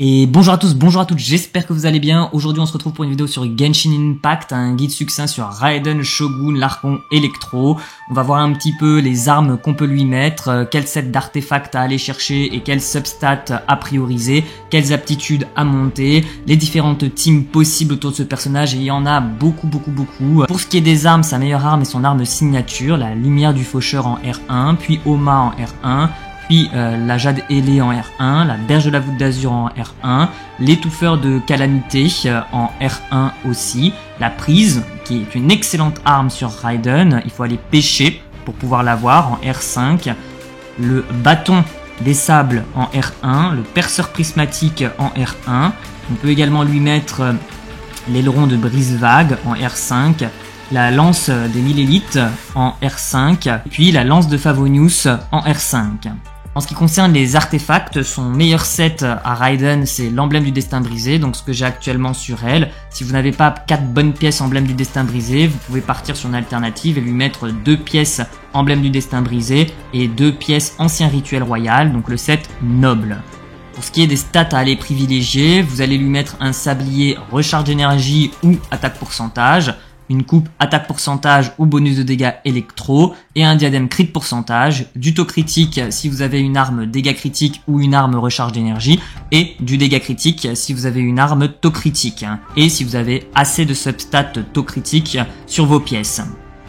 Et bonjour à tous, bonjour à toutes, j'espère que vous allez bien. Aujourd'hui on se retrouve pour une vidéo sur Genshin Impact, un guide succinct sur Raiden, Shogun, l'Archon, Electro. On va voir un petit peu les armes qu'on peut lui mettre, quel set d'artefacts à aller chercher et quels substats à prioriser, quelles aptitudes à monter, les différentes teams possibles autour de ce personnage, et il y en a beaucoup. Pour ce qui est des armes, sa meilleure arme est son arme signature, la lumière du faucheur en R1, puis Oma en R1, puis la Jade ailée en R1, la Berge de la voûte d'azur en R1, l'étouffeur de calamité en R1 aussi, la prise qui est une excellente arme sur Raiden, il faut aller pêcher pour pouvoir l'avoir en R5, le bâton des sables en R1, le perceur prismatique en R1, on peut également lui mettre l'aileron de brise-vague en R5, la lance des 1000 élites en R5, puis la lance de Favonius en R5. En ce qui concerne les artefacts, son meilleur set à Raiden, c'est l'emblème du destin brisé, donc ce que j'ai actuellement sur elle. Si vous n'avez pas 4 bonnes pièces emblème du destin brisé, vous pouvez partir sur une alternative et lui mettre 2 pièces emblème du destin brisé et 2 pièces ancien rituel royal, donc le set noble. Pour ce qui est des stats à aller privilégier, vous allez lui mettre un sablier recharge d'énergie ou attaque pourcentage, une coupe attaque pourcentage ou bonus de dégâts électro, et un diadème crit pourcentage, du taux critique si vous avez une arme dégâts critique ou une arme recharge d'énergie, et du dégât critique si vous avez une arme taux critique, et si vous avez assez de substats taux critique sur vos pièces.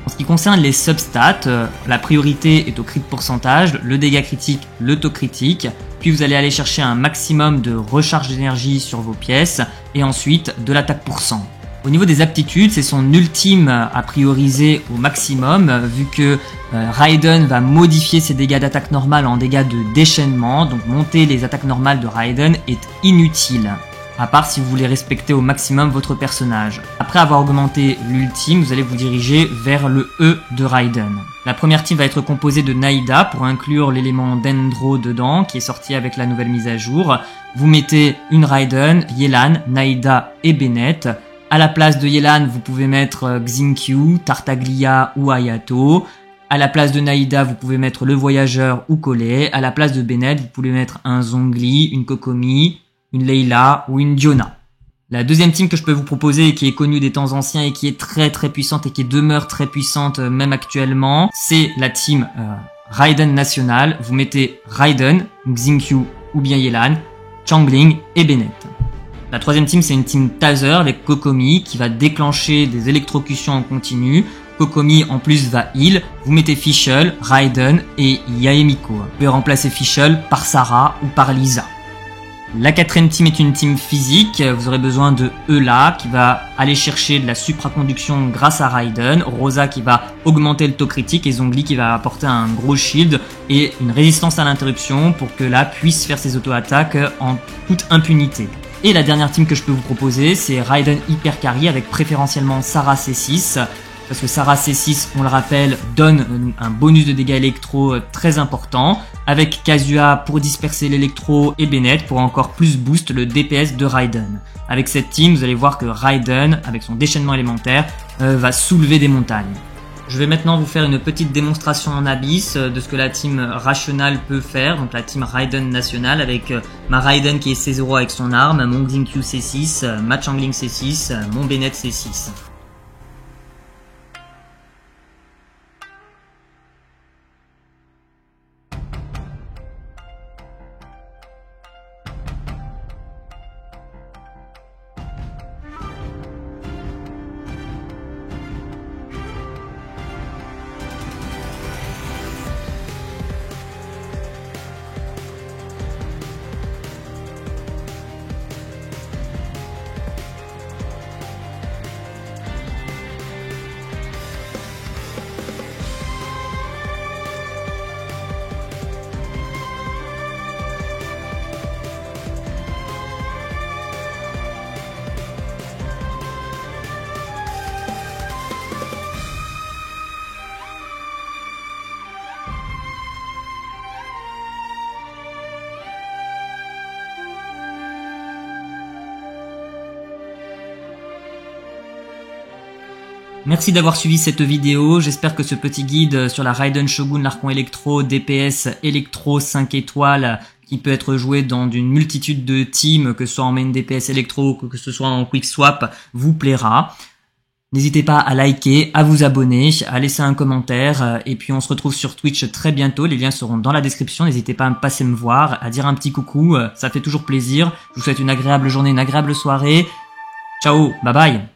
En ce qui concerne les substats, la priorité est au crit pourcentage, le dégât critique, le taux critique, puis vous allez aller chercher un maximum de recharge d'énergie sur vos pièces, et ensuite de l'attaque pourcent. Au niveau des aptitudes, c'est son ultime à prioriser au maximum, vu que Raiden va modifier ses dégâts d'attaque normale en dégâts de déchaînement, donc monter les attaques normales de Raiden est inutile, à part si vous voulez respecter au maximum votre personnage. Après avoir augmenté l'ultime, vous allez vous diriger vers le E de Raiden. La première team va être composée de Naïda pour inclure l'élément Dendro dedans, qui est sorti avec la nouvelle mise à jour. Vous mettez une Raiden, Yelan, Naïda et Bennett. À la place de Yelan, vous pouvez mettre Xinkyu, Tartaglia ou Hayato. À la place de Naïda, vous pouvez mettre le Voyageur ou Collet. À la place de Bennett, vous pouvez mettre un Zhongli, une Kokomi, une Layla ou une Diona. La deuxième team que je peux vous proposer et qui est connue des temps anciens et qui est très puissante et qui demeure très puissante même actuellement, c'est la team Raiden National. Vous mettez Raiden, Xinkyu ou bien Yelan, Changling et Bennett. La troisième team, c'est une team Taser avec Kokomi qui va déclencher des électrocutions en continu. Kokomi en plus va heal. Vous mettez Fischl, Raiden et Yaemiko. Vous pouvez remplacer Fischl par Sarah ou par Lisa. La quatrième team est une team physique. Vous aurez besoin de Eula qui va aller chercher de la supraconduction grâce à Raiden, Rosa qui va augmenter le taux critique et Zhongli qui va apporter un gros shield et une résistance à l'interruption pour que Eula puisse faire ses auto-attaques en toute impunité. Et la dernière team que je peux vous proposer, c'est Raiden Hyper Carry avec préférentiellement Sarah C6, parce que Sarah C6, on le rappelle, donne un bonus de dégâts électro très important, avec Kazuha pour disperser l'électro et Bennett pour encore plus boost le DPS de Raiden. Avec cette team, vous allez voir que Raiden, avec son déchaînement élémentaire, va soulever des montagnes. Je vais maintenant vous faire une petite démonstration en abyss de ce que la team Rational peut faire, donc la team Raiden National avec ma Raiden qui est C0 avec son arme, mon Xinkyu C6, ma Changling C6, mon Bennett C6. Merci d'avoir suivi cette vidéo, j'espère que ce petit guide sur la Raiden Shogun l'Archon Electro DPS Electro 5 étoiles qui peut être joué dans une multitude de teams, que ce soit en main DPS électro, que ce soit en quick swap, vous plaira. N'hésitez pas à liker, à vous abonner, à laisser un commentaire, et puis on se retrouve sur Twitch très bientôt, les liens seront dans la description, n'hésitez pas à me passer me voir, à dire un petit coucou, ça fait toujours plaisir. Je vous souhaite une agréable journée, une agréable soirée. Ciao, bye bye.